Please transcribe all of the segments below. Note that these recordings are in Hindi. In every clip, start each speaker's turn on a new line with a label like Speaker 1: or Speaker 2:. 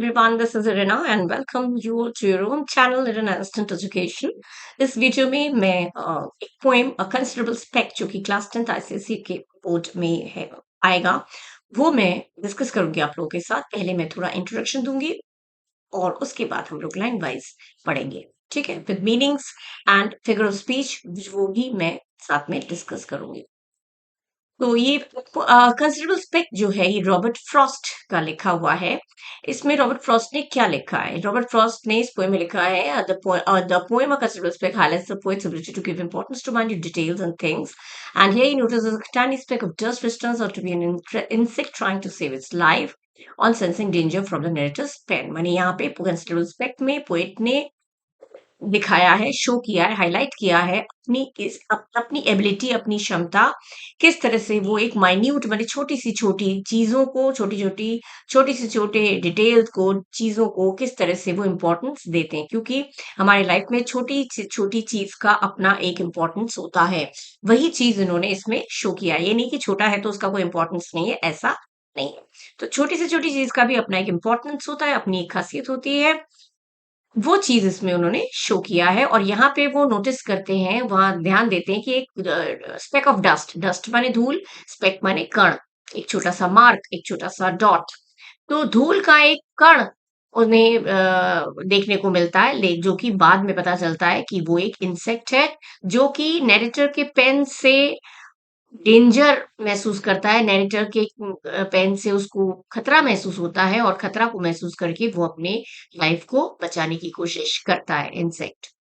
Speaker 1: everyone, this is Irina and welcome you to your own channel Irina Instant Education। इस वीडियो में मैं एक पोएम अ कंसिडरेबल स्पेक जो कि क्लास 10th आईसीएसई के बोर्ड में है आएगा, वो मैं डिस्कस करूंगी आप लोगों के साथ। पहले मैं थोड़ा इंट्रोडक्शन दूंगी और उसके बाद हम लोग लाइन वाइज पढ़ेंगे, ठीक है, with meanings and figure of speech वो भी मैं साथ में डिस्कस करूंगी। तो ये कंसिडरेबल स्पेक जो है ये रॉबर्ट फ्रॉस्ट का लिखा हुआ है। इसमें रॉबर्ट फ्रॉस्ट ने क्या लिखा है? रॉबर्ट फ्रॉस्ट ने इस पोएम में लिखा है the poem a considerable speck highlights the poet's ability to give importance to minute details and things, and here he notices a tiny speck of dust which turns out to be an insect trying to save its life on sensing danger from the narrator's pen। माने यहाँ पे कंसिडरेबल स्पेक में पोएट ने दिखाया है, शो किया है, हाइलाइट किया है अपनी एबिलिटी, अपनी क्षमता, किस तरह से वो एक माइन्यूट मतलब छोटी चीजों को, छोटी सी छोटे डिटेल्स को, चीजों को किस तरह से वो इम्पोर्टेंस देते हैं, क्योंकि हमारी लाइफ में छोटी से छोटी चीज का अपना एक इम्पोर्टेंस होता है। वही चीज इन्होंने इसमें शो किया है। ये नहीं कि छोटा है तो उसका कोई इम्पोर्टेंस नहीं है, ऐसा नहीं है। तो छोटी से छोटी चीज का भी अपना एक इम्पोर्टेंस होता है, अपनी एक खासियत होती है। वो चीज़ इसमें उन्होंने शो किया है और यहाँ पे वो नोटिस करते हैं, वहाँ ध्यान देते हैं कि एक स्पेक ऑफ डस्ट, डस्ट माने धूल, स्पेक माने कण, एक छोटा-सा मार्क, एक छोटा-सा डॉट। तो धूल का एक कण उन्हें देखने को मिलता है, ले जो कि बाद में पता चलता है कि वो एक इंसेक्ट है, जो कि नैरेटर के पेन से डेंजर महसूस करता है। नैरेटर के पेन से उसको खतरा महसूस होता है और खतरा को महसूस करके वो अपने लाइफ को बचाने की कोशिश करता है, insect.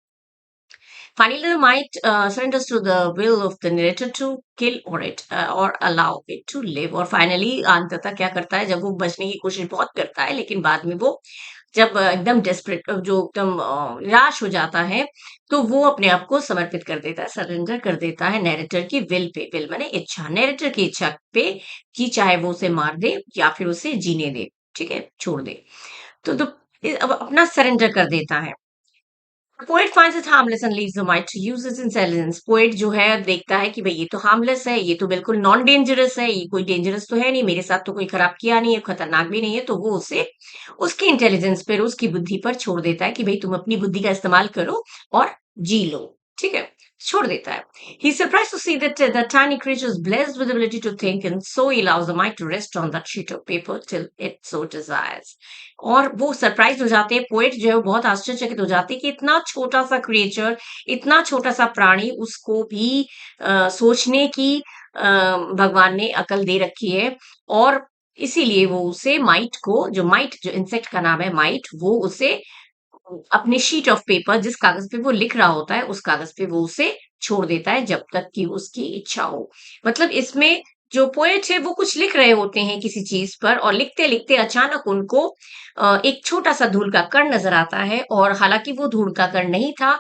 Speaker 1: Finally, the might surrenders to the will of the narrator to kill or allow it to live। और फाइनली अंततः क्या करता है, जब वो बचने की कोशिश बहुत करता है लेकिन बाद में वो जब एकदम डेस्परेट जो एकदम निराश हो जाता है, तो वो अपने आप को समर्पित कर देता है, सरेंडर कर देता है नैरेटर की विल पे। विल माने इच्छा, नैरेटर की इच्छा पे कि चाहे वो उसे मार दे या फिर उसे जीने दे, ठीक है, छोड़ दे। तो अब अपना सरेंडर कर देता है। Poet finds it harmless and leaves the mind to use its intelligence। Poet जो है देखता है कि भाई ये तो हार्मलेस है, ये तो बिल्कुल नॉन डेंजरस है, ये कोई डेंजरस तो है नहीं, मेरे साथ तो कोई खराब किया नहीं है, खतरनाक भी नहीं है, तो वो उसे उसके इंटेलिजेंस पर, उसकी बुद्धि पर छोड़ देता है कि भाई तुम अपनी बुद्धि का इस्तेमाल करो और जी लो, ठीक है, छोड़ देता है। He's surprised to see that the tiny creature is blessed with the ability to think, and so he allows the mind to rest on that sheet of paper till it so desires। और वो सरप्राइज हो जाते हैं, पोएट जो है वो बहुत आश्चर्यचकित हो जाते हैं कि इतना छोटा सा क्रिएचर, इतना छोटा सा प्राणी, उसको भी सोचने की भगवान ने अकल दे रखी है। और इसीलिए वो उसे माइट जो इंसेक्ट का नाम है माइट, वो उसे अपने शीट ऑफ पेपर, जिस कागज पे वो लिख रहा होता है, उस कागज पे वो उसे छोड़ देता है जब तक कि उसकी इच्छा हो। मतलब इसमें जो पोएट है वो कुछ लिख रहे होते हैं किसी चीज पर, और लिखते लिखते अचानक उनको एक छोटा सा धूल का कण नजर आता है। और हालांकि वो धूल का कण नहीं था,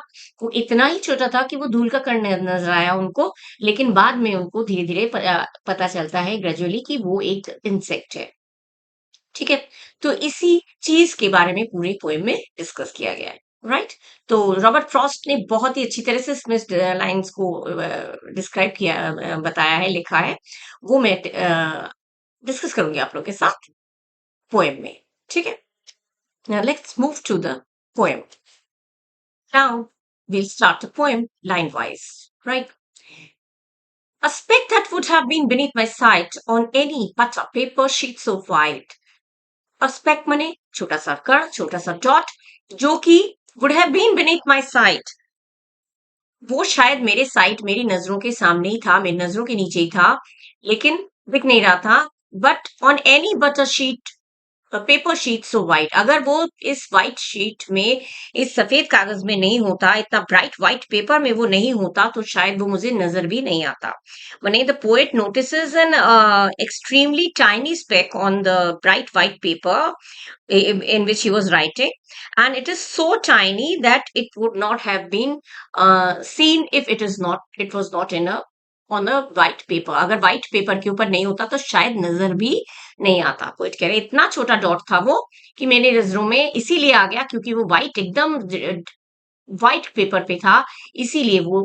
Speaker 1: वो इतना ही छोटा था कि वो धूल का कण नजर आया उनको, लेकिन बाद में उनको धीरे धीरे पता चलता है ग्रेजुअली कि वो एक इंसेक्ट है, ठीक है। तो इसी चीज के बारे में पूरे पोएम में डिस्कस किया गया है, राइट। तो रॉबर्ट फ्रॉस्ट ने बहुत ही अच्छी तरह से इसमें लाइंस को डिस्क्राइब किया, बताया है, लिखा है। वो मैं डिस्कस करूंगी आप लोग के साथ पोएम में, ठीक है। Now let's move to the poem। Now we'll start the poem line wise, right? A speck that would have been beneath my sight on any but a paper sheet so wide। और स्पेक मने छोटा सा कण, छोटा सा डॉट, जो कि would have been beneath my sight, वो शायद मेरे साइट, मेरी नजरों के सामने ही था, मेरी नजरों के नीचे ही था, लेकिन दिख नहीं रहा था। But on any but a sheet, paper sheet so white, अगर वो इस व्हाइट शीट में, इस सफेद कागज में नहीं होता, इतना ब्राइट व्हाइट पेपर में वो नहीं होता, तो शायद वो मुझे नजर भी नहीं आता। When the poet notices an extremely tiny speck on the bright white paper in which he was writing, and it is so tiny that it would not have been seen if it was not in a on a white paper। अगर व्हाइट पेपर के ऊपर नहीं होता तो शायद नजर भी नहीं आता। पोइट कह रहे इतना छोटा डॉट था वो कि मेरे नजरों में इसीलिए आ गया क्योंकि वो व्हाइट, एकदम व्हाइट पेपर पे था, इसीलिए वो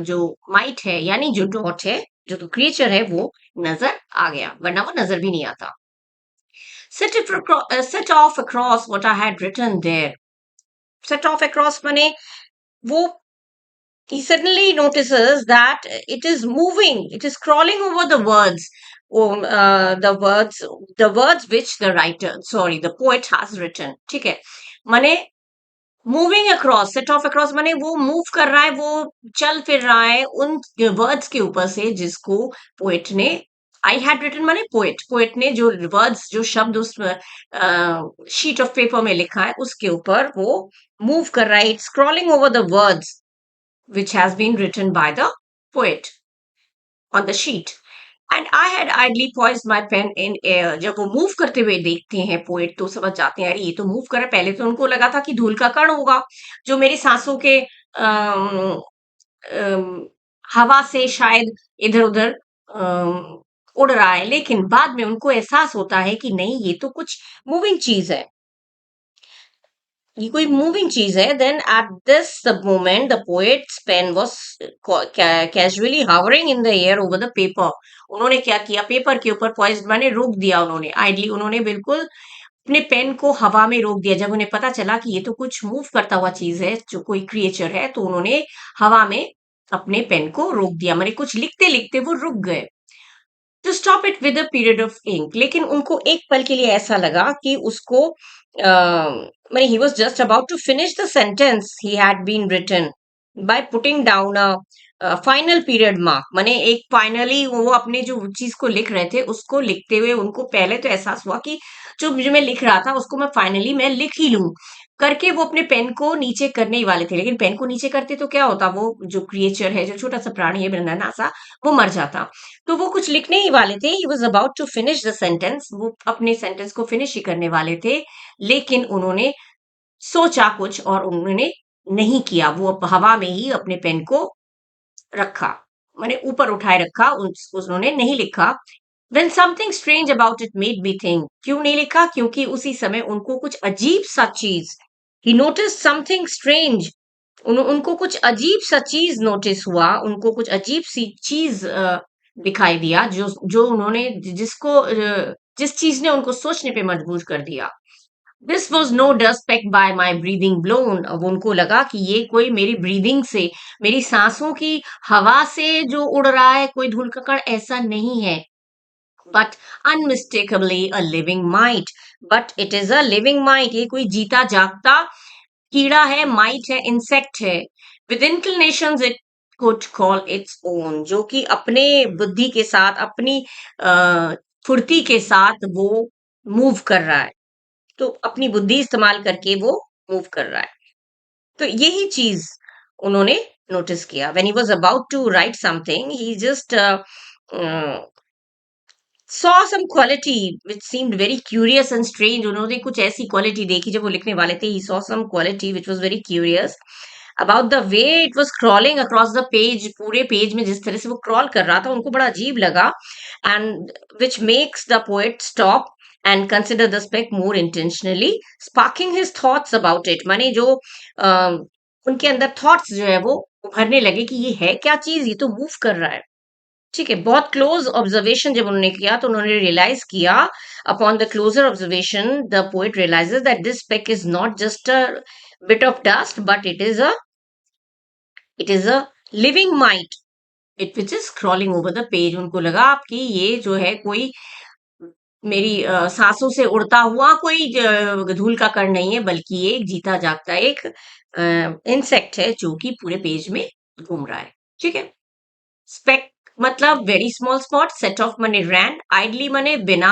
Speaker 1: जो माइट है यानी जो डॉट है, जो क्रिएचर है, वो नजर आ गया, वरना वो नजर भी नहीं आता। Set off across what I had written there. Set off across माने वो he suddenly notices that it is moving, it is crawling over the words, the words which the writer, sorry, the poet has written. ठीक है, माने moving across, set of across माने वो मूव कर रहा है, वो चल फिर रहा है उन वर्ड्स के ऊपर से जिसको पोएट ने, आई हैड रिटन माने पोएट, पोएट ने जो वर्ड्स, जो शब्द उस शीट ऑफ पेपर में लिखा है उसके ऊपर वो मूव कर रहा है. It's scrolling over the words which has been written by the poet on the sheet. And I had idly poised my pen in air. जब वो मूव करते हुए देखते हैं पोएट तो समझ जाते हैं अरे ये तो मूव कर रहा है. पहले तो उनको लगा था कि धूल का कण होगा जो मेरी सांसों के अम, अम, हवा से शायद इधर उधर उड़ रहा है, लेकिन बाद में उनको एहसास होता है कि नहीं ये तो कुछ मूविंग चीज है, ये कोई मूविंग चीज है. Then at this moment the poet's pen was casually hovering in the air over the paper. उन्होंने क्या किया, पेपर के ऊपर पॉइज्ड माने रोक दिया उन्होंने, आइडली उन्होंने बिल्कुल अपने पेन को हवा में रोक दिया. जब उन्हें पता चला कि ये तो कुछ मूव करता हुआ चीज है, जो कोई क्रिएचर है, तो उन्होंने हवा में अपने पेन को रोक दिया, माने कुछ लिखते लिखते वो रुक गए. To stop it with a period of ink. लेकिन उनको एक पल के लिए ऐसा लगा कि उसको माने he was just about to finish the sentence he had been written by putting down a final period mark. माने एक फाइनली वो अपने जो चीज को लिख रहे थे उसको लिखते हुए उनको पहले तो एहसास हुआ कि जो मैं लिख रहा था उसको मैं फाइनली मैं लिख ही लूं करके वो अपने पेन को नीचे करने ही वाले थे. लेकिन पेन को नीचे करते तो क्या होता, वो जो क्रिएचर है, जो छोटा सा प्राणी है नन्हा सा, वो मर जाता. तो वो कुछ लिखने ही वाले थे, he was about to finish the sentence, वो अपने सेंटेंस को फिनिश ही करने वाले थे, लेकिन उन्होंने सोचा कुछ और उन्होंने नहीं किया. वो हवा में ही अपने पेन को रखा, मैंने ऊपर उठाए रखा, उन्होंने नहीं लिखा. Then something strange about it made me think. क्यों नहीं लिखा, क्योंकि उसी समय उनको कुछ अजीब सा चीज, he noticed something strange. उनको कुछ अजीब सा चीज नोटिस हुआ, उनको कुछ अजीब सी चीज दिखाई दिया, जो जो उन्होंने जिस चीज ने उनको सोचने पे मजबूर कर दिया. This was no dust speck by my breathing blown. अब उनको लगा कि ये कोई मेरी ब्रीदिंग से, मेरी सांसों की हवा से जो उड़ रहा है कोई धूल का कण, ऐसा नहीं है. But unmistakably a living mite. But it is a living mite. ये कोई जीता जागता कीड़ा है, माइट है, इंसेक्ट है. With inclinations it could call its own. जो कि अपने बुद्धि के साथ, अपनी फुर्ती के साथ वो मूव कर रहा है, तो अपनी बुद्धि इस्तेमाल करके वो मूव कर रहा है. तो यही चीज उन्होंने नोटिस किया. When he was about to write something he just saw some quality which seemed very curious and strange. उन्होंने कुछ ऐसी क्वालिटी देखी जब वो लिखने वाले थे. He saw some quality which was very curious about the way it was crawling across the page. पूरे पेज में जिस तरह से वो क्रॉल कर रहा था उनको बड़ा अजीब लगा. And which makes the poet stop and consider the speck more intentionally, sparking his thoughts about it. माने जो उनके अंदर थॉट्स जो है वो उभरने लगे कि ये है क्या चीज, ये तो मूव कर रहा है. ठीक है, बहुत क्लोज ऑब्जर्वेशन जब उन्होंने किया तो उन्होंने रियलाइज किया, upon the closer observation the poet realises that this speck is not just a bit of dust, but it is a living mite, it which is crawling over the page. उनको लगा कि ये जो है कोई मेरी सांसों से उड़ता हुआ कोई धूल का कण नहीं है, बल्कि ये एक जीता जागता एक इंसेक्ट है जो कि पूरे पेज में घूम रहा है. ठीक है. स्पेक मतलब very small spot. Set of मने रैन. आइडली मने बिना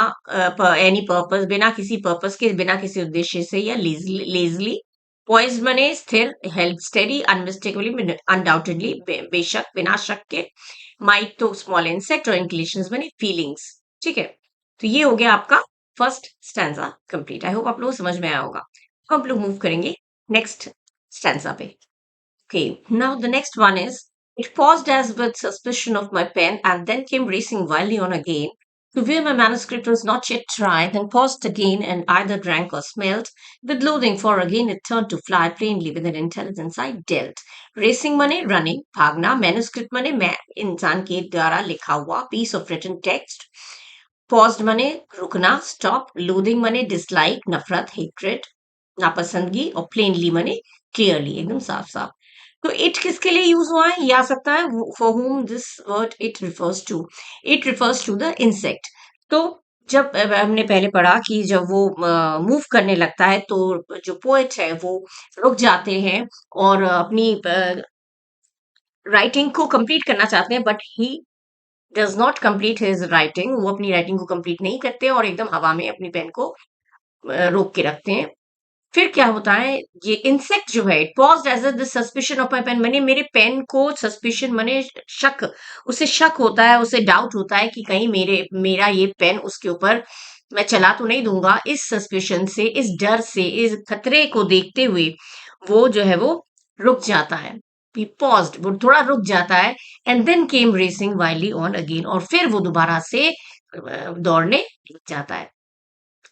Speaker 1: एनी पर्पस, बिना किसी पर्पस के, बिना किसी उद्देश्य से, या लेजली. पॉइज्ड मने स्थिर, हेल्ड स्टेडी, अनमिस्टेकेबली, अनडाउटेडली, बेशक, बिना शक के. माइट तो स्मॉल इंसेक्ट, और इंक्लिनेशंस मने फीलिंग्स. ठीक है. तो ये हो गया आपका first stanza complete. I hope आप लोग समझ में आया होगा. तो हम लोग मूव करेंगे नेक्स्ट स्टैंजा पे. Okay, now the next one is, it paused as with suspicion of my pen and then came racing wildly on again. To where my manuscript was not yet dry, then paused again and either drank or smelt with loathing, for again it turned to fly plainly with an intelligence I dealt. Racing मने running, भागना. Manuscript मने मैं इंसान के द्वारा लिखा हुआ piece of written text. Paused माने रुकना, स्टॉप, लोदिंग माने डिसलाइक, नफरत, हेट्रेड, नापसंदगी, और प्लेनली माने क्लियरली, एकदम साफ साफ। तो इट किसके लिए यूज हुआ है, ये आ सकता है for whom this word it refers to, it refers to the insect. तो जब हमने पहले पढ़ा कि जब वो मूव करने लगता है तो जो पोएट है वो रुक जाते हैं और अपनी राइटिंग को कंप्लीट करना चाहते हैं, but he does not complete his writing, वो अपनी राइटिंग को कंप्लीट नहीं करते और एकदम हवा में अपनी पेन को रोक के रखते हैं। फिर क्या होता है, ये इंसेक्ट जो है, it paused as the suspicion of my pen, मैंने मेरे पेन को सस्पिशन माने शक, उसे शक होता है, उसे डाउट होता है कि कहीं मेरा ये पेन उसके ऊपर मैं चला तो नहीं दूंगा। इस सस्पिशन से, इस डर से, इस खतरे को देखते हुए वो जो है वो रुक जाता है। पॉज्ड, वो थोड़ा रुक जाता है, एंड देन केम रेसिंग वाइली ऑन अगेन, और फिर वो दोबारा से दौड़ने लग जाता है।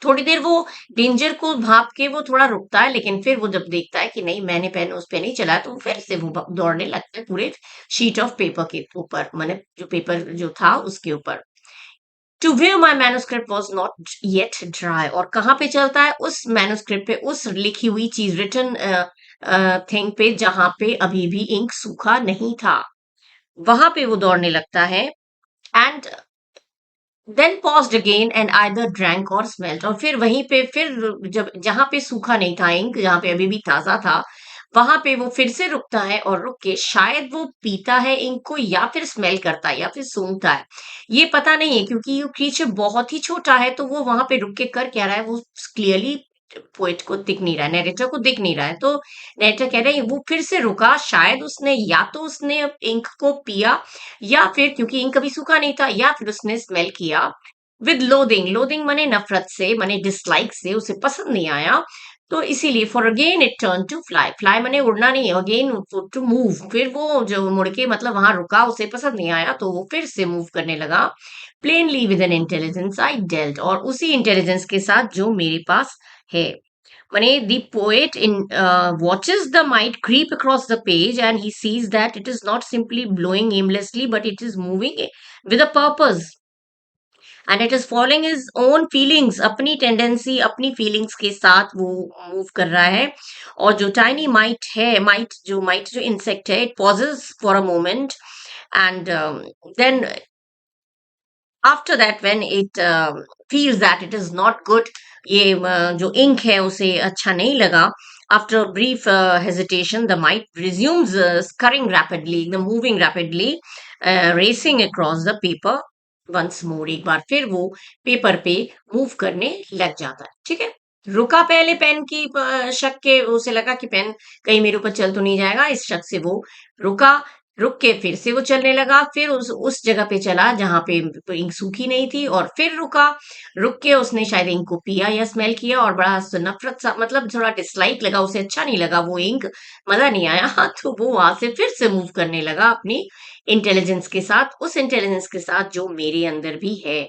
Speaker 1: थोड़ी देर वो डेंजर को भाप के वो थोड़ा रुकता है, लेकिन फिर वो जब देखता है कि नहीं मैंने पेन उस पे नहीं चलाया, तो फिर से वो दौड़ने लगता है पूरे शीट ऑफ पेपर के ऊपर, मैंने जो पेपर जो था उसके ऊपर। To view my manuscript was not yet dry, और कहाँ पे चलता है, उस मैन्युस्क्रिप्ट पे, उस लिखी हुई चीज, रिटन थिंग पे, जहां पे अभी भी इंक सूखा नहीं था, वहां पे वो दौड़ने लगता है। And then paused again and either drank or smelt, और फिर वहीं पे फिर जब जहां पे सूखा नहीं था इंक, जहां पे अभी भी ताजा था, वहां पे वो फिर से रुकता है और रुक के शायद वो पीता है इंक को, या फिर स्मेल करता है, या फिर सूंघता है। ये पता नहीं है क्योंकि ये क्रीचर बहुत ही छोटा है, तो वो वहां पे रुक के कर क्या रहा है वो क्लियरली पोएट को दिख नहीं रहा है, नरेटर को दिख नहीं रहा है। तो नरेटर कह रहे हैं वो फिर से रुका, शायद उसने, या तो उसने इंक को पिया, या फिर क्योंकि इंक कभी सूखा नहीं था, या फिर उसने स्मेल किया विद लोदिंग, लोदिंग माने नफरत से, माने डिसलाइक से, उसे पसंद नहीं आया। तो इसीलिए for again it turn to fly, fly माने उड़ना नहीं, अगेन टू मूव, फिर वो जो मुड़ के मतलब वहां रुका, उसे पसंद नहीं आया तो वो फिर से मूव करने लगा। Plainly with an intelligence I dealt, और उसी इंटेलिजेंस के साथ जो मेरे पास है। Mane, the poet watches the mite creep across the page, and he sees that it is not simply blowing aimlessly, but it is moving with a purpose. And it is following his own feelings, अपनी टेंडेंसी, अपनी फीलिंग्स के साथ वो मूव कर रहा है। और जो टाइनी माइट है, माइट जो इंसेक्ट है, it pauses for a moment, and then after that when it feels that it is not good, ये जो इंक है उसे अच्छा नहीं लगा, after brief hesitation the mite resumes scurrying rapidly, एकदम moving rapidly, racing across the paper once more, एक बार फिर वो पेपर पे मूव करने लग जाता है। ठीक है, रुका पहले पेन की शक के, उसे लगा कि पेन कहीं मेरे ऊपर चल तो नहीं जाएगा, इस शक से वो रुका, रुक के फिर से वो चलने लगा, फिर उस जगह पे चला जहां पे इंक सूखी नहीं थी, और फिर रुका, रुक के उसने शायद इंक को पिया या स्मेल किया, और बड़ा नफरत सा, मतलब थोड़ा डिसलाइक लगा, उसे अच्छा नहीं लगा वो इंक, मजा नहीं आया। तो वो वहां से फिर से मूव करने लगा अपनी इंटेलिजेंस के साथ, उस इंटेलिजेंस के साथ जो मेरे अंदर भी है।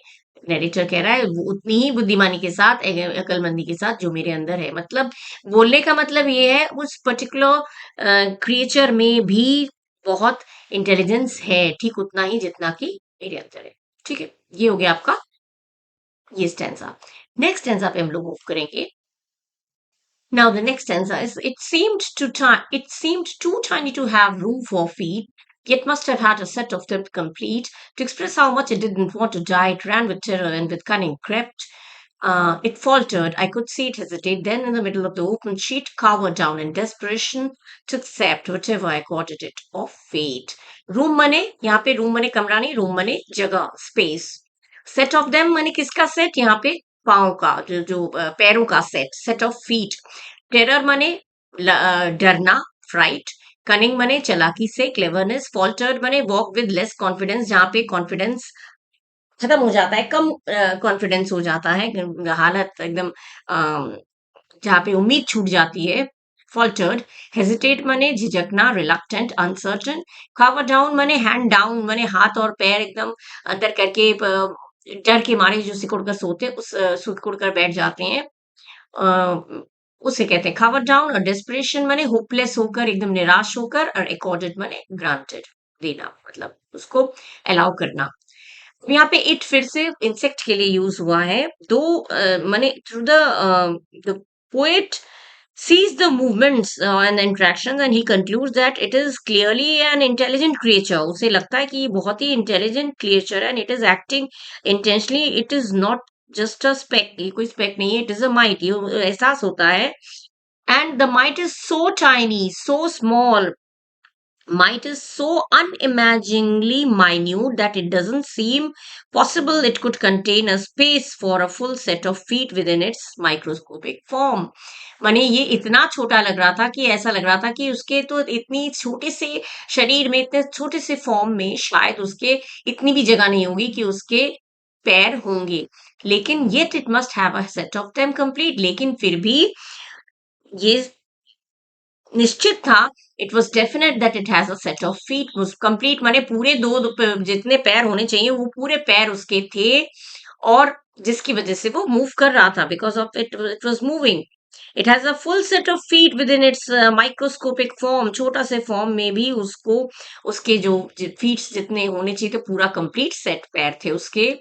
Speaker 1: नरेटर कह रहा है वो उतनी ही बुद्धिमानी के साथ, अकलमंदी के साथ जो मेरे अंदर है, मतलब बोलने का मतलब ये है उस पर्टिकुलर क्रिएचर में भी बहुत इंटेलिजेंस है, ठीक उतना ही जितना कि मेरे अंदर है। ठीक है, ये हो गया आपका ये स्टेंजा। नेक्स्ट स्टेंजा पे हम लोग मूव करेंगे। Now the next stanza is, it seemed too tiny to have room for feet, yet must have had a set of them complete. To express how much it didn't want to die, it ran with terror and with cunning crept. It faltered. I could see it hesitate. Then, in the middle of the open sheet, cowered down in desperation to accept whatever I accorded it of fate. Room मने, यहाँ पे room मने कमरा नहीं, room मने जगह, space. Set of them मने किसका set? यहाँ पे पाँव का, जो पैरों का सेट ऑफ फीट। टेरर मने डरना, फ्राइट। कनिंग मने चालाकी से, क्लेवरनेस। फॉल्टर्ड मने वॉक विद लेस कॉन्फिडेंस, जहां पे कॉन्फिडेंस खत्म हो जाता है, कम कॉन्फिडेंस हो जाता है, हालत एकदम जहाँ पे उम्मीद छूट जाती है। फॉल्टर्ड। हेजिटेट मने झिझकना, रिलक्टेंट, अनसर्टन। कवर डाउन मने हैंड डाउन, मने हाथ और पैर एकदम अंदर करके डर के मारे जो सिकुड़ कर सोते, उस सिकुड़ कर बैठ जाते हैं, अ, उसे कहते हैं कवर डाउन। और डेस्परेशन मने होपलेस होकर, एकदम निराश होकर, और अकॉर्डेड मने ग्रांटेड, देना, मतलब उसको अलाउ करना। यहाँ पे इट फिर से इंसेक्ट के लिए यूज हुआ है। दो माने through the poet sees the movements and interactions and he concludes that it is clearly an intelligent creature. उसे लगता है कि ये बहुत ही intelligent creature and it is acting intentionally. It is not just a speck. ये कोई speck नहीं है, it is a mite. ये एहसास होता है, and the mite is so tiny, so small. Might is so unimaginingly minute that it doesn't seem possible it could contain a space for a full set of feet within its microscopic form. माने ये इतना छोटा लग रहा था कि ऐसा लग रहा था कि उसके तो इतनी छोटे से शरीर में, इतने छोटे से फॉर्म में शायद उसके इतनी भी जगह नहीं होगी कि उसके पैर होंगे। लेकिन yet it must have a set of them complete, लेकिन फिर भी ये निश्चित था, it was definite that it has a set of feet, complete माने पूरे जितने पैर होने चाहिए वो पूरे पैर उसके थे, और जिसकी वजह से वो मूव कर रहा था, because of it was moving. It has a full set of feet with in its microscopic form, छोटा से फॉर्म में भी उसको उसके जो फीट्स जितने होने चाहिए थे, पूरा कंप्लीट सेट पैर थे उसके।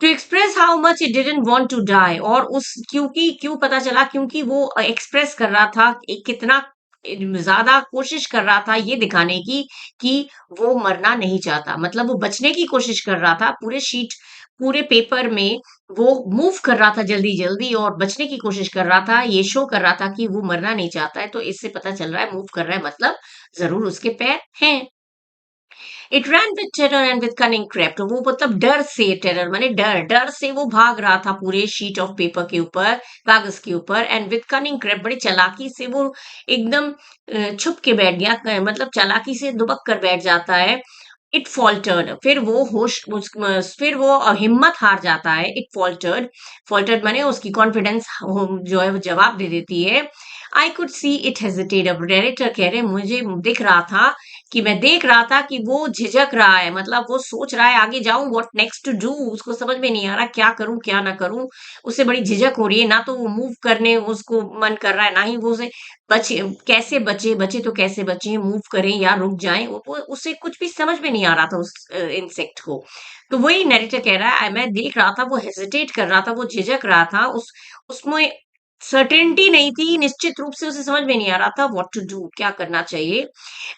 Speaker 1: To express how much it didn't want to die, और उस क्योंकि क्यों पता चला, क्योंकि वो एक्सप्रेस कर रहा था कितना ज्यादा कोशिश कर रहा था ये दिखाने की कि वो मरना नहीं चाहता, मतलब वो बचने की कोशिश कर रहा था, पूरे पेपर में वो मूव कर रहा था जल्दी जल्दी और बचने की कोशिश कर रहा था, ये शो कर रहा था कि वो मरना नहीं चाहता है। तो इससे पता चल रहा है मूव कर रहा है मतलब जरूर उसके पैर हैं। It ran with terror and with cunning crept, वो मतलब डर से, टेरर माने डर, डर से वो भाग रहा था पूरे शीट ऑफ पेपर के ऊपर, कागज के ऊपर, एंड विद कनिंग क्रेप्ट, बड़ी चालाकी से वो एकदम छुप के बैठ गया, मतलब चालाकी से दुबक कर बैठ जाता है। इट फॉल्टर्ड, फिर वो फिर वो हिम्मत हार जाता है। इट फॉल्टर्ड, फॉल्टर्ड माने उसकी कॉन्फिडेंस जो है वो जवाब दे देती है। I could see it hesitate, अब डायरेक्टर कह रहे मुझे दिख रहा था कि मैं देख रहा था कि वो झिझक रहा है, मतलब वो सोच रहा है आगे जाऊं, व्हाट नेक्स्ट टू डू, उसको समझ में नहीं आ रहा क्या करूं क्या ना करूं। उसे बड़ी झिझक हो रही है, ना तो वो मूव करने उसको मन कर रहा है, ना ही वो उसे बचे, कैसे बचे, बचे तो कैसे बचे, मूव करें या रुक जाएं, उसे कुछ भी समझ में नहीं आ रहा था उस इंसेक्ट को। तो वही नरेटर कह रहा है, मैं देख रहा था वो हेजिटेट कर रहा था, वो झिझक रहा था, उस उसमें सर्टेनिटी नहीं थी, निश्चित रूप से उसे समझ में नहीं आ रहा था व्हाट टू डू, क्या करना चाहिए।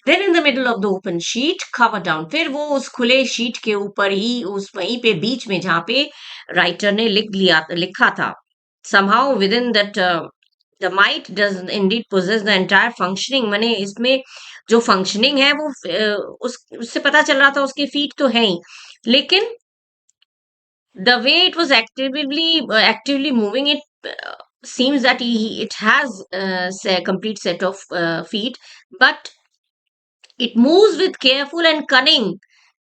Speaker 1: Then in the middle of the open sheet cover down, फिर वो उस खुले शीट के ऊपर ही, उस वहीं पे बीच में जहां पे राइटर ने लिखा था, somehow within that the might does indeed possess the entire functioning, माने इसमें जो फंक्शनिंग है वो उससे पता चल रहा था उसके फीट तो है ही, लेकिन the way it was actively moving, it seems that it has a complete set of feet, but it moves with careful and cunning,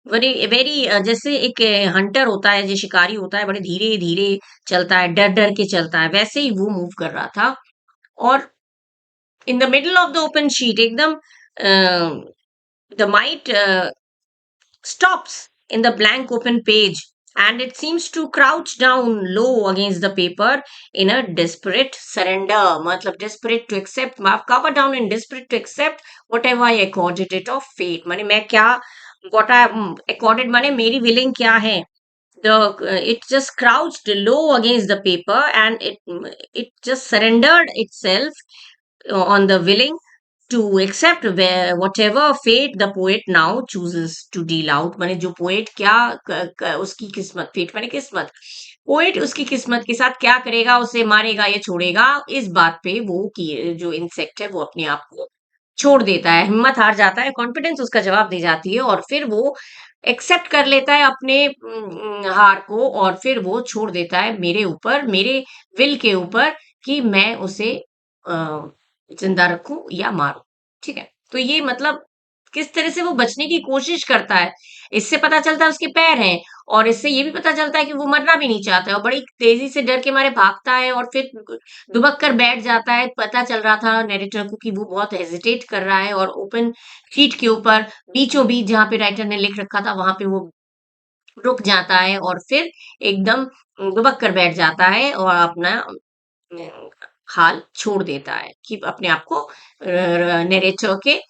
Speaker 1: very very, जैसे एक हंटर होता है, जो शिकारी होता है, बड़े धीरे धीरे चलता है, डर डर के चलता है, वैसे ही वो मूव कर रहा था। और in the middle of the open sheet एकदम the mite stops in the blank open page, and it seems to crouch down low against the paper in a desperate surrender, मतलब desperate to accept, cover down and desperate to accept whatever I accorded it of fate, माने मैं क्या, what I accorded माने मेरी willing क्या है, the it just crouched low against the paper and it just surrendered itself on the willing to accept whatever fate the poet now chooses to deal out, माने जो पोएट क्या उसकी किस्मत, फेट माने किस्मत, पोएट उसकी किस्मत के साथ क्या करेगा, उसे मारेगा या छोड़ेगा, इस बात पे वो की जो इंसेक्ट है वो अपने आप को छोड़ देता है, हिम्मत हार जाता है, कॉन्फिडेंस उसका जवाब दे जाती है, और फिर वो एक्सेप्ट कर लेता है अपने हार को, और फिर वो छोड़ देता है मेरे ऊपर, मेरे विल के ऊपर, कि मैं उसे जिंदा रखूं या मारूं। ठीक है, तो ये मतलब किस तरह से वो बचने की कोशिश करता है, इससे पता चलता है उसके पैर हैं, और इससे ये भी पता चलता है कि वो मरना भी नहीं चाहता है, और बड़ी तेजी से डर के मारे भागता है, और फिर दुबक कर बैठ जाता है। पता चल रहा था नरेटर को कि वो बहुत हेजिटेट कर रहा है, और ओपन शीट के ऊपर बीचों बीच जहां पे राइटर ने लिख रखा था वहां पे वो रुक जाता है, और फिर एकदम दुबक कर बैठ जाता है, और अपना हाल छोड़ देता है, कि अपने आप को नरेटर के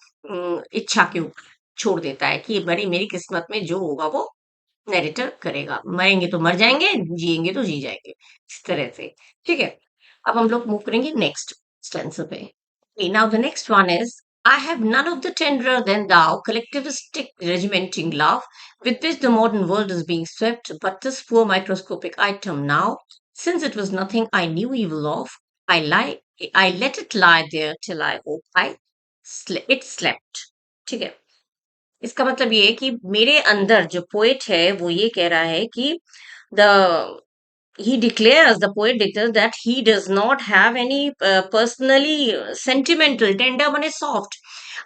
Speaker 1: इच्छा के ऊपर छोड़ देता है कि बड़ी मेरी किस्मत में जो होगा वो नरेटर करेगा, मरेंगे तो मर जाएंगे, जिएंगे तो जी जाएंगे, इस तरह से। ठीक है, अब हम लोग मूव करेंगे नेक्स्ट स्टेंसर पे। Now the next one is, I have none of the tenderer than thou collectivistic regimenting love with which the modern world is being swept, but this poor microscopic item now, since it was nothing I knew evil of, I lie, I let it lie there till I hope it slept. ठीक है, इसका मतलब ये है कि मेरे अंदर जो पोएट है वो ये कह रहा है कि the the poet declares that he does not have any personally sentimental, tender माने soft.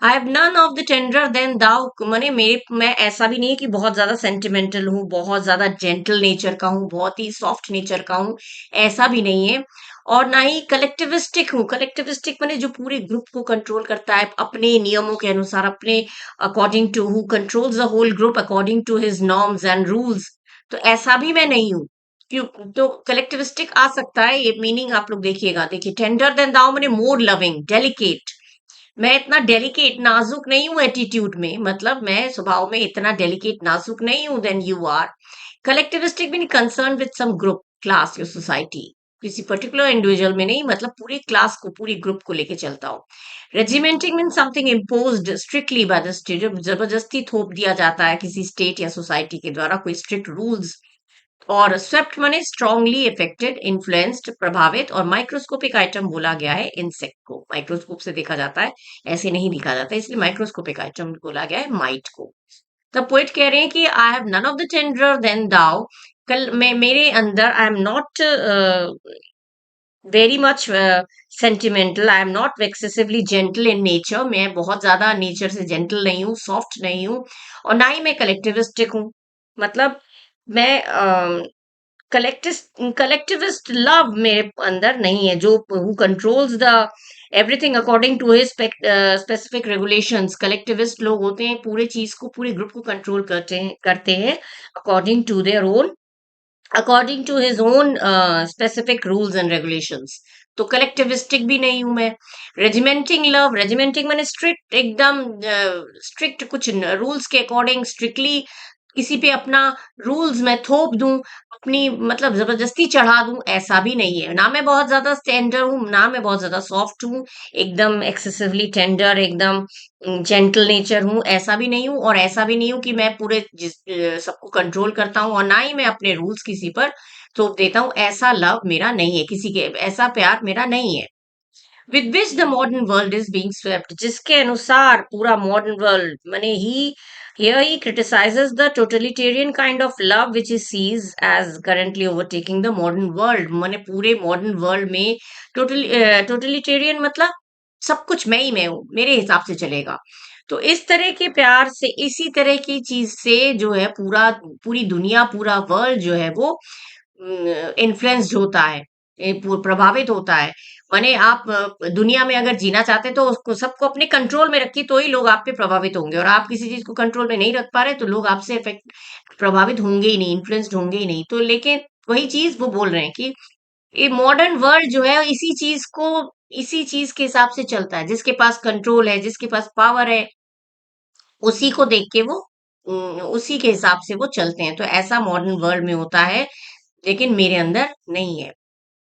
Speaker 1: I have none of the tenderer than thou माने मैं ऐसा भी नहीं है कि बहुत ज्यादा सेंटिमेंटल हूँ, बहुत ज्यादा जेंटल नेचर का हूँ, बहुत ही सॉफ्ट नेचर का हूँ, ऐसा भी नहीं है। और ना ही कलेक्टिविस्टिक हूँ। कलेक्टिविस्टिक माने जो पूरे ग्रुप को कंट्रोल करता है अपने नियमों के अनुसार, अपने according to, who controls the whole group according to his norms and rules. तो ऐसा भी मैं नहीं हूँ। क्यों? तो कलेक्टिविस्टिक आ सकता है, ये मीनिंग आप लोग देखिएगा। देखिए, टेंडर देन दाउ मैंने मोर लविंग, डेलिकेट। मैं इतना डेलिकेट नाजुक नहीं हूँ एटीट्यूड में, मतलब मैं स्वभाव में इतना डेलिकेट नाजुक नहीं हूँ देन यू आर। कलेक्टिविस्टिक भी concern with some group, class या सोसाइटी, किसी पर्टिकुलर इंडिविजुअल में नहीं, मतलब पूरी क्लास को, पूरी ग्रुप को लेके चलता हूँ। Regimenting mean something imposed strictly by the state, जबरदस्ती थोप दिया जाता है किसी स्टेट या सोसाइटी के द्वारा कोई स्ट्रिक्ट रूल्स। और स्वेप्ट माने स्ट्रांगली इफेक्टेड, इन्फ्लुएंस्ड, प्रभावित। और माइक्रोस्कोपिक आइटम बोला गया है इंसेक्ट को, माइक्रोस्कोप से देखा जाता है, ऐसे नहीं देखा जाता, इसलिए माइक्रोस्कोपिक आइटम बोला गया है माइट को। द पोएट कह रहे हैं कि I have none of the tender than thou, कल मैं मेरे अंदर I am not very much sentimental, I am not excessively gentle in nature, मैं बहुत ज्यादा नेचर से जेंटल नहीं हूँ, सॉफ्ट नहीं हूँ। और ना ही मैं कलेक्टिविस्टिक हूँ, मतलब मैं कलेक्टिविस्ट लव मेरे अंदर नहीं है, जो who controls the everything according to his specific regulations. Collectivist लोग होते हैं पूरे चीज को, पूरे ग्रुप को कंट्रोल करते हैं according to their own, according to his own specific rules and regulations. तो कलेक्टिविस्टिक भी नहीं हूं मैं। रेजिमेंटिंग लव, रेजिमेंटिंग मैंने स्ट्रिक्ट, एकदम स्ट्रिक्ट, कुछ रूल्स के अकॉर्डिंग स्ट्रिक्टली किसी पे अपना रूल्स मैं थोप दूं, अपनी मतलब जबरदस्ती चढ़ा दूं, ऐसा भी नहीं है। ना मैं बहुत ज्यादा टेंडर हूं, ना मैं बहुत ज्यादा सॉफ्ट हूं, एकदम एक्सेसिवली टेंडर, एकदम जेंटल नेचर हूँ, ऐसा भी नहीं हूँ। और ऐसा भी नहीं हूँ कि मैं पूरे सबको कंट्रोल करता हूँ, और ना ही मैं अपने रूल्स किसी पर थोप देता हूँ। ऐसा लव मेरा नहीं है, किसी के ऐसा प्यार मेरा नहीं है। with which the modern world is being swept, जिसके अनुसार पूरा modern world माने ही, here he criticizes the totalitarian kind of love which he sees as currently overtaking the modern world। माने पूरे modern world में totalitarian मतलब सब कुछ मैं ही मैं हूँ, मेरे हिसाब से चलेगा। तो इस तरह के प्यार से, इसी तरह की चीज से जो है पूरा, पूरी दुनिया, पूरा वर्ल्ड जो है वो इन्फ्लुएंस्ड होता है, प्रभावित होता है। माने आप दुनिया में अगर जीना चाहते हैं तो उसको, सबको अपने कंट्रोल में रखिए, तो ही लोग आप पे प्रभावित होंगे। और आप किसी चीज को कंट्रोल में नहीं रख पा रहे तो लोग आपसे इफेक्ट प्रभावित होंगे ही नहीं, इन्फ्लुएंस्ड होंगे ही नहीं। तो लेकिन वही चीज वो बोल रहे हैं कि ये मॉडर्न वर्ल्ड जो है इसी चीज को, इसी चीज के हिसाब से चलता है। जिसके पास कंट्रोल है, जिसके पास पावर है, उसी को देख के वो उसी के हिसाब से वो चलते हैं। तो ऐसा मॉडर्न वर्ल्ड में होता है, लेकिन मेरे अंदर नहीं है।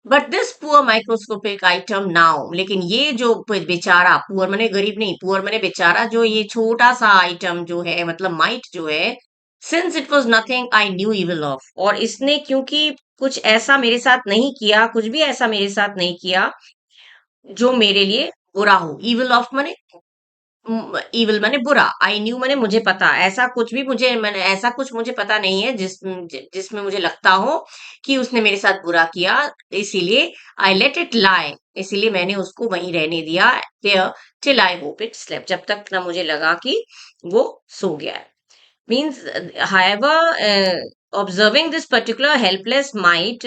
Speaker 1: But this poor microscopic item now, लेकिन ये जो बेचारा, पुअर माने गरीब नहीं, पुअर माने बेचारा, जो ये छोटा सा आइटम जो है, मतलब माइट जो है, since it was nothing I knew evil of, और इसने क्योंकि कुछ ऐसा मेरे साथ नहीं किया, कुछ भी ऐसा मेरे साथ नहीं किया जो मेरे लिए बुरा हो। इविल ऑफ माने, इविल माने बुरा, आई न्यू माने मुझे पता, ऐसा कुछ भी मुझे, मैंने ऐसा कुछ मुझे पता नहीं है जिसमें मुझे लगता हो कि उसने मेरे साथ बुरा किया, इसीलिए आई लेट इट लाई, इसीलिए मैंने उसको वहीं रहने दिया, there till I hope it slept, जब तक ना मुझे लगा कि वो सो गया है। Means however, observing this particular helpless might,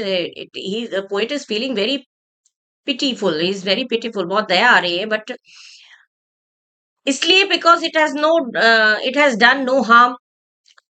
Speaker 1: the poet is feeling very pitiful, he is very pitiful, बहुत दया आ रही है, बट इसलिए because it has done no harm,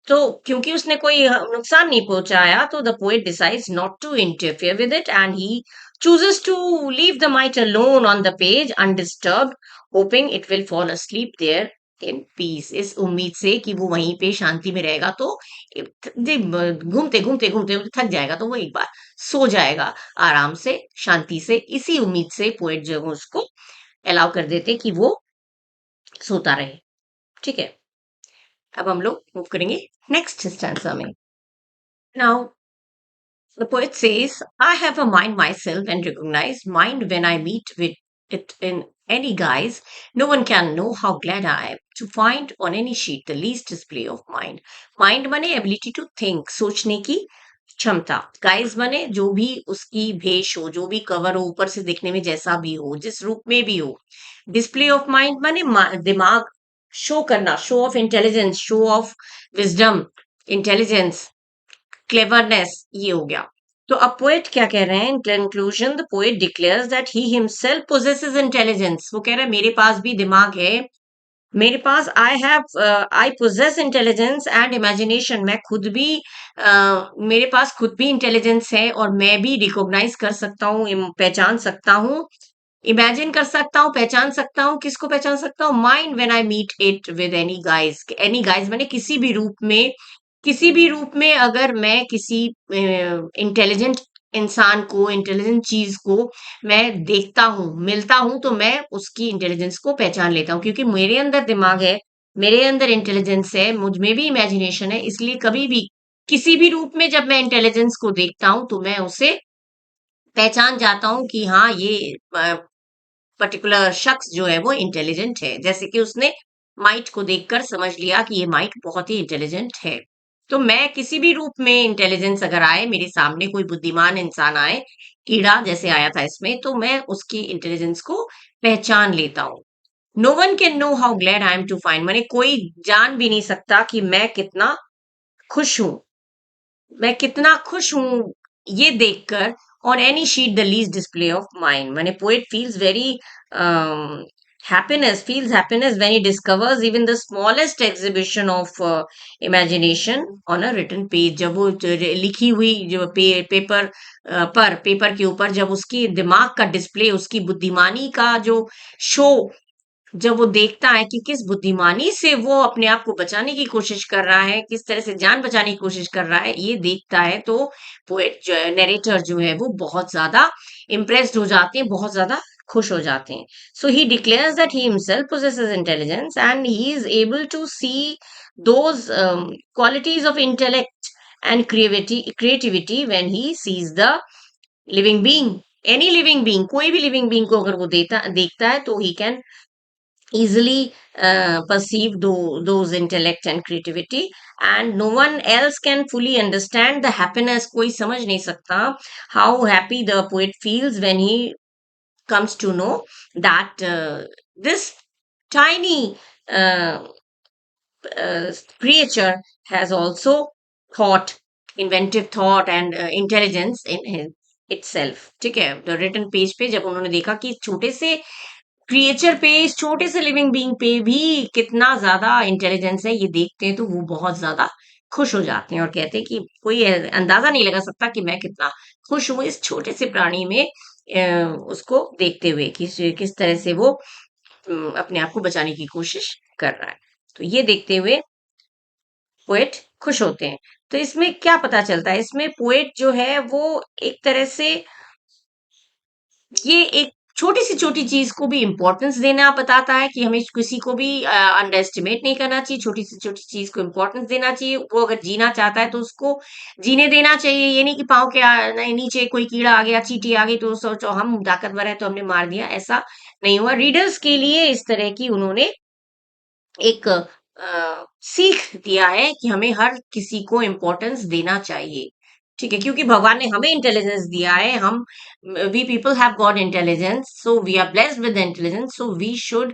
Speaker 1: तो क्योंकि उसने कोई नुकसान नहीं पहुंचाया, तो the poet decides not to interfere with it and he chooses to leave the mite alone on the page undisturbed, hoping it will fall asleep there in peace, इस उम्मीद से कि वो वहीं पे शांति में रहेगा, तो घूमते घूमते घूमते थक जाएगा तो वो एक बार सो जाएगा आराम से शांति से। इसी उम्मीद से पोएट जो है उसको अलाउ कर देते कि वो सोता रहे। ठीक है, अब हम लोग मूव करेंगे नेक्स्ट स्टैंजा में। Now the poet says, I have a mind myself and recognize mind when I meet with it in any guise. No one can know how glad I am to find on any sheet the least display of mind. Mind माने ability to think, सोचने की क्षमता। गाइस माने जो भी उसकी भेष हो, जो भी कवर हो, ऊपर से दिखने में जैसा भी हो, जिस रूप में भी हो। डिस्प्ले ऑफ माइंड माने दिमाग शो करना, show off intelligence, show off wisdom, intelligence, cleverness, ये हो गया। तो अब पोएट क्या कह रहे हैं? In conclusion the poet declares that he himself possesses intelligence. वो कह रहा है मेरे पास भी दिमाग है, मेरे पास I possess intelligence and imagination. मैं खुद भी मेरे पास खुद भी इंटेलिजेंस है और मैं भी रिकॉग्नाइज कर सकता हूँ, पहचान सकता हूँ, इमेजिन कर सकता हूँ, पहचान सकता हूँ। किसको पहचान सकता हूँ? Mind when I meet it with any guise माने किसी भी रूप में, किसी भी रूप में अगर मैं किसी इंटेलिजेंट इंसान को, इंटेलिजेंट चीज को मैं देखता हूँ, मिलता हूँ, तो मैं उसकी इंटेलिजेंस को पहचान लेता हूँ, क्योंकि मेरे अंदर दिमाग है, मेरे अंदर इंटेलिजेंस है, मुझ में भी इमेजिनेशन है। इसलिए कभी भी किसी भी रूप में जब मैं इंटेलिजेंस को देखता हूँ तो मैं उसे पहचान जाता हूँ कि हाँ ये पर्टिकुलर शख्स जो है वो इंटेलिजेंट है। जैसे कि उसने माइट को देखकर समझ लिया कि ये माइट बहुत ही इंटेलिजेंट है। तो मैं किसी भी रूप में इंटेलिजेंस अगर आए मेरे सामने, कोई बुद्धिमान इंसान आए, कीड़ा जैसे आया था इसमें, तो मैं उसकी इंटेलिजेंस को पहचान लेता हूँ। No one can know how glad I am to find माने कोई जान भी नहीं सकता कि मैं कितना खुश हूं, मैं कितना खुश हूँ ये देखकर। On any sheet the least display of mind माने poet feels very happiness when he discovers even the smallest exhibition of imagination on a written page. जब वो लिखी हुई जो पेपर पर, पेपर के ऊपर जब उसकी दिमाग का डिस्प्ले, उसकी बुद्धिमानी का जो शो, जब वो देखता है कि किस बुद्धिमानी से वो अपने आप को बचाने की कोशिश कर रहा है, किस तरह से जान बचाने की कोशिश कर रहा है, ये देखता है, तो पोएट जो है, नरेटर जो है, वो बहुत ज्यादा इम्प्रेस्ड हो जाते हैं, बहुत ज्यादा खुश हो जाते हैं। So he declares that he himself possesses intelligence and he is able to see those qualities of intellect and creativity when he sees the living being. Any living being, कोई भी लिविंग बीइंग को अगर वो देखता है तो he can easily perceive those intellect and creativity, and no one else can fully understand the happiness। कोई समझ नहीं सकता how happy the poet feels when he comes to know that this tiny uh, creature has also thought, inventive thought and intelligence in itself। ठीक है, द रिटन पेज पे जब उन्होंने देखा कि छोटे से क्रिएचर पे, इस छोटे से लिविंग बीइंग पे भी कितना ज्यादा इंटेलिजेंस है, ये देखते हैं तो वो बहुत ज्यादा खुश हो जाते हैं और कहते हैं कि कोई अंदाजा नहीं लगा सकता कि मैं कितना खुश हूं इस छोटे से प्राणी में, उसको देखते हुए किस तरह से वो अपने आप को बचाने की कोशिश कर रहा है। तो ये देखते हुए पोएट खुश होते हैं। तो इसमें क्या पता चलता है? इसमें पोएट जो है वो एक तरह से ये एक छोटी से छोटी चीज को भी इम्पोर्टेंस देना बताता है कि हमें किसी को भी अंडर एस्टिमेट नहीं करना चाहिए, छोटी से छोटी चीज को इम्पोर्टेंस देना चाहिए। वो अगर जीना चाहता है तो उसको जीने देना चाहिए। ये नहीं कि पाँव के नीचे कोई कीड़ा आ गया, चींटी आ गई तो सोचो हम ताकतवर है तो हमने मार दिया, ऐसा नहीं हुआ। रीडर्स के लिए इस तरह की उन्होंने एक सीख दिया है कि हमें हर किसी को इम्पोर्टेंस देना चाहिए। ठीक है, क्योंकि भगवान ने हमें इंटेलिजेंस दिया है, हम we people have got intelligence, so we are blessed with intelligence, so we should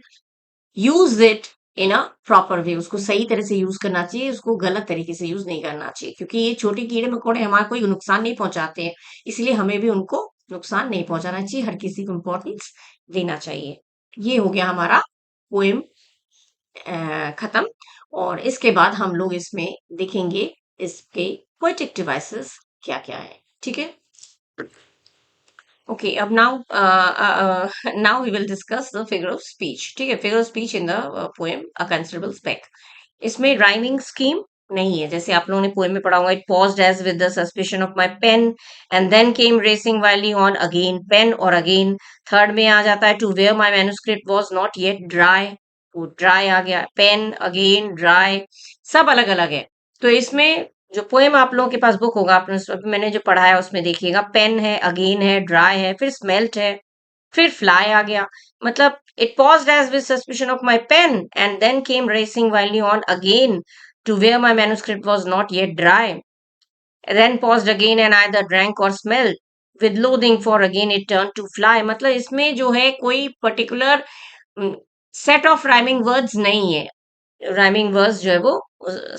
Speaker 1: use it in a proper way. उसको सही तरह से यूज करना चाहिए, उसको गलत तरीके से यूज नहीं करना चाहिए, क्योंकि ये छोटे कीड़े मकोड़े हमारे कोई नुकसान नहीं पहुंचाते हैं, इसलिए हमें भी उनको नुकसान नहीं पहुंचाना चाहिए, हर किसी को इम्पोर्टेंस देना चाहिए। ये हो गया हमारा पोएम खत्म। और इसके बाद हम लोग इसमें देखेंगे इसके पोएटिक डिवाइसेस क्या क्या है। ठीक है, ओके, अब now now we will discuss the figure of speech. ठीक है, figure of speech in the poem a considerable speck. इसमें राइमिंग स्कीम नहीं है, जैसे आप लोगों ने पोएम में पढ़ा होगा, it paused as with the suspicion of my pen and then came racing वाइली ऑन अगेन, पेन और अगेन। थर्ड में आ जाता है to where my manuscript was not yet dry, वो ड्राई आ गया, पेन अगेन ड्राई, सब अलग अलग है। तो इसमें जो पोएम आप लोगों के पास बुक होगा, आपने मैंने जो पढ़ा है उसमें देखिएगा, पेन है, अगेन है, ड्राई है, फिर स्मेल्ट है, फिर फ्लाई आ गया। मतलब it paused as with suspicion of my pen and then came racing wildly on again to where my manuscript was not yet dry, then paused again and either drank or smelled with loathing, for again it turned to fly। मतलब इसमें जो है कोई particular set of rhyming words नहीं है, राइमिंग वर्ड्स जो है वो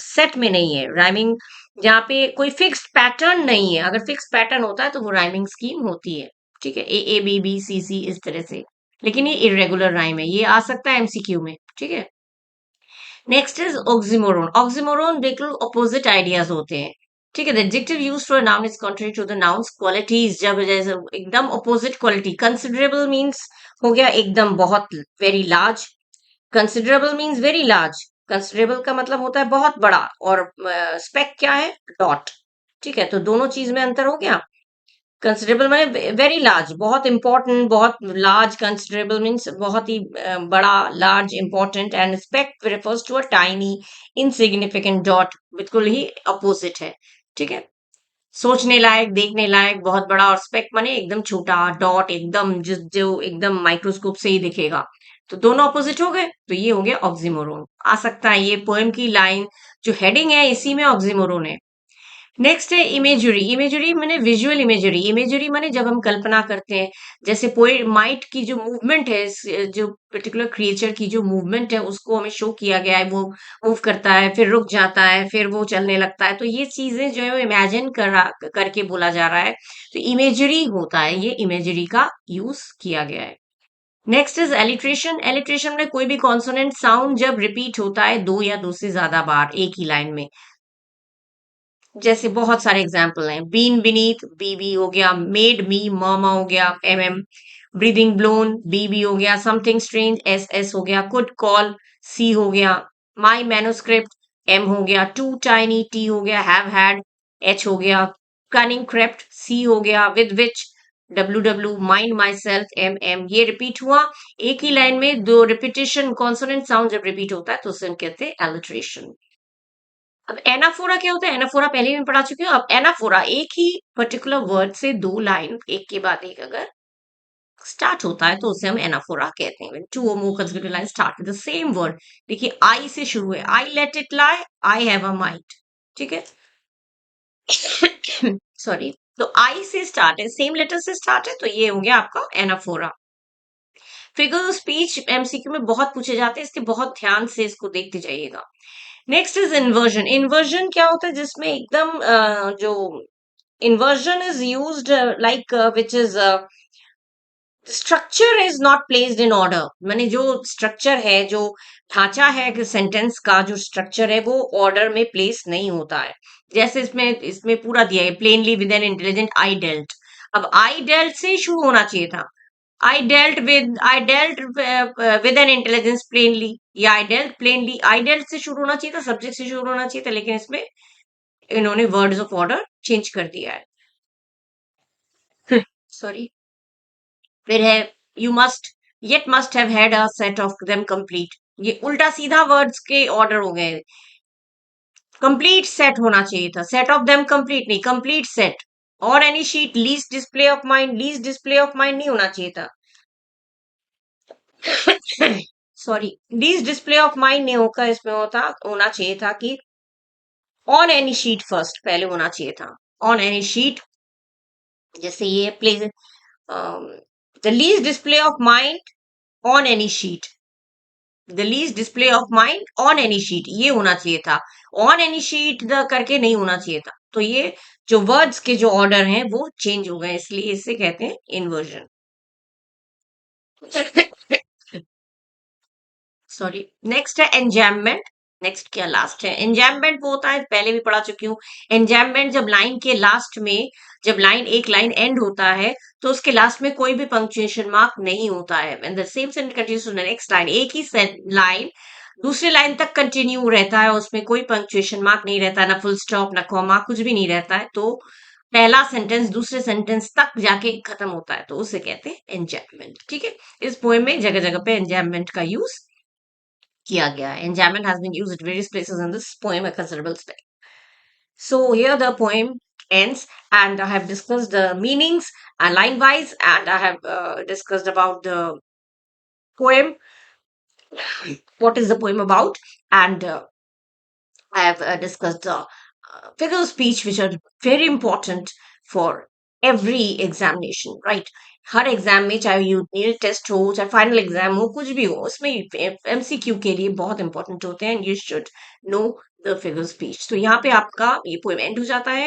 Speaker 1: सेट में नहीं है, राइमिंग जहाँ पे कोई फिक्स्ड पैटर्न नहीं है। अगर फिक्स्ड पैटर्न होता है तो वो राइमिंग स्कीम होती है। ठीक है, ए बी बी सी सी इस तरह से, लेकिन ये इरेगुलर राइम है, ये आ सकता है एमसीक्यू में। ठीक है, नेक्स्ट इज ऑक्सीमोरोन। ऑक्सीमोरोन बिल्कुल अपोजिट आइडियाज होते हैं। ठीक है, the adjective used for noun is contrary to the noun's qualities, जब जैसे एकदम अपोजिट क्वालिटी। कंसिडरेबल मीन्स हो गया एकदम बहुत, very large. Considerable means very large, considerable का मतलब होता है बहुत बड़ा, और स्पेक क्या है, डॉट। ठीक है, तो दोनों चीज में अंतर हो गया। कंसिडरेबल माने वेरी लार्ज, बहुत इंपॉर्टेंट, बहुत लार्ज। कंसिडरेबल मीन्स बहुत ही बड़ा, large, important. And speck refers to a tiny insignificant dot, बिल्कुल ही अपोजिट है। ठीक है, सोचने लायक, देखने लायक, बहुत बड़ा, और स्पेक माने एकदम छोटा, डॉट एकदम जो जो एकदम माइक्रोस्कोप से ही दिखेगा। तो दोनों अपोजिट हो गए, तो ये हो गया ऑक्सीमोरोन। आ सकता है ये पोएम की लाइन जो हेडिंग है इसी में ऑक्सीमोरोन है। नेक्स्ट है इमेजरी। इमेजरी माने विजुअल इमेजरी। इमेजरी माने जब हम कल्पना करते हैं, जैसे पोएट माइट की जो मूवमेंट है, जो पर्टिकुलर क्रिएचर की जो मूवमेंट है उसको हमें शो किया गया है, वो मूव करता है, फिर रुक जाता है, फिर वो चलने लगता है, तो ये चीजें जो है वो इमेजिन करके बोला जा रहा है, तो इमेजरी होता है, ये इमेजरी का यूज किया गया है। Next is alliteration. एलिट्रेशन में कोई भी कॉन्सोनेंट साउंड जब रिपीट होता है दो या दो से ज्यादा बार एक ही लाइन में, जैसे बहुत सारे एग्जाम्पल हैं, बीन बीनीथ, बीबी हो गया, मेड मी, मामा हो गया, एम, ब्रीदिंग ब्लोन, बीबी हो गया, समथिंग स्ट्रेंज, एस हो गया, कुड कॉल, सी हो गया, माई मैन्युस्क्रिप्ट, एम हो गया, टू टाइनी, टी हो गया, हैव हैड, एच हो गया, कनिंग क्रेप्ट, सी हो गया, with which, W W, mind myself, M, ये रिपीट हुआ एक ही लाइन में, दो रिपीटेशन कॉन्सोनेंट साउंड जब रिपीट होता है तो उसे हम कहते हैं एलिट्रेशन। अब एनाफोरा क्या होता है, एनाफोरा पहले भी मैं पढ़ा चुकी हूँ। अब एनाफोरा एक ही पर्टिकुलर वर्ड से दो लाइन एक के बाद एक अगर स्टार्ट होता है तो उसे हम एनाफोरा कहते हैं। टू और more consecutive line start with the same word. देखिए आई से शुरू है, I let it lie, I have a mite. ठीक है, सॉरी, तो आई से स्टार्ट है, सेम लेटर से स्टार्ट है, तो ये हो गया आपका anaphora. Figure of speech MCQ में बहुत पूछे जाते हैं, इसलिए बहुत ध्यान से इसको देखते जाइएगा। Next is inversion. इन्वर्जन क्या होता है, जिसमें एकदम जो inversion is used like which is structure is not placed in order। माने जो स्ट्रक्चर है, जो ढांचा है कि सेंटेंस का जो स्ट्रक्चर है वो ऑर्डर में प्लेस नहीं होता है। जैसे इसमें इसमें पूरा दिया है, plainly with an intelligent I dealt. अब आई डेल्ट से शुरू होना चाहिए था, I dealt with an intelligence plainly, या I dealt plainly, I dealt से शुरू होना चाहिए था, सब्जेक्ट से शुरू होना चाहिए था, लेकिन इसमें इन्होंने वर्ड्स ऑफ ऑर्डर चेंज कर दिया है। सॉरी, फिर है you must, yet must have had a set of them complete, ये उल्टा सीधा वर्ड्स के ऑर्डर हो गए। कंप्लीट सेट होना चाहिए था, सेट ऑफ देम कंप्लीट नहीं, कंप्लीट सेट। और any sheet, least display of mind, least display of mind नहीं होना चाहिए था। Sorry, least display of mind नहीं होकर इसमें होना चाहिए था कि ऑन एनी शीट फर्स्ट पहले होना चाहिए था। ऑन एनी शीट, जैसे ये place the least display of mind on any sheet, the least display of mind on any sheet, ये होना चाहिए था। ऑन एनी शीट द करके नहीं होना चाहिए था। तो ये जो वर्ड्स के जो ऑर्डर हैं वो चेंज हो गए, इसलिए इसे कहते हैं इन्वर्जन। सॉरी, नेक्स्ट है एंजैममेंट। नेक्स्ट क्या लास्ट है एंजैम्बमेंट, वो होता है पहले भी पढ़ा चुकी हूँ। एंजैम्बमेंट जब लाइन के लास्ट में, जब लाइन एक लाइन एंड होता है तो उसके लास्ट में कोई भी पंक्चुएशन मार्क नहीं होता है। When the same sentence continues to the next line, एक ही लाइन दूसरे लाइन तक कंटिन्यू रहता है, उसमें कोई पंक्चुएशन मार्क नहीं रहता है, ना फुल स्टॉप ना कॉमा, कुछ भी नहीं रहता है, तो पहला सेंटेंस दूसरे सेंटेंस तक जाके खत्म होता है, तो उसे कहते हैं एंजैम्बमेंट। ठीक है, इस पोएम में जगह जगह पे एंजैम्बमेंट का यूज किया गया है। Enjambment has been used at various places in this poem a considerable spell. So here the poem ends, and I have discussed the meanings line wise, and I have discussed about the poem, what is the poem about, and I have discussed figure of speech, which are very important for every examination, right? Her exam में, चाहे यूनिट टेस्ट हो चाहे फाइनल एग्जाम हो, कुछ भी हो, उसमें एमसीक्यू के लिए बहुत इंपॉर्टेंट होते हैं, you should know the figure speech. तो यहाँ पे आपका ये पोएम एंड हो जाता है,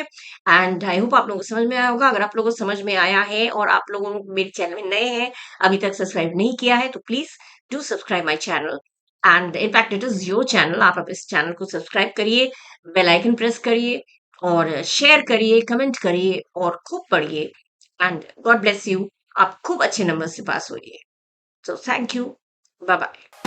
Speaker 1: एंड आई होप आप लोगों को समझ में आया होगा। अगर आप लोगों को समझ में आया है और आप लोगों मेरे चैनल में नए हैं, अभी तक सब्सक्राइब नहीं किया है, तो please do subscribe my channel. And in fact it is your channel, आप इस चैनल को सब्सक्राइब करिए, बेल आइकन प्रेस करिए, और शेयर करिए, कमेंट करिए, और खूब पढ़िए। एंड गॉड ब्लेस यू, आप खूब अच्छे नंबर से पास होइए। So thank you, bye bye.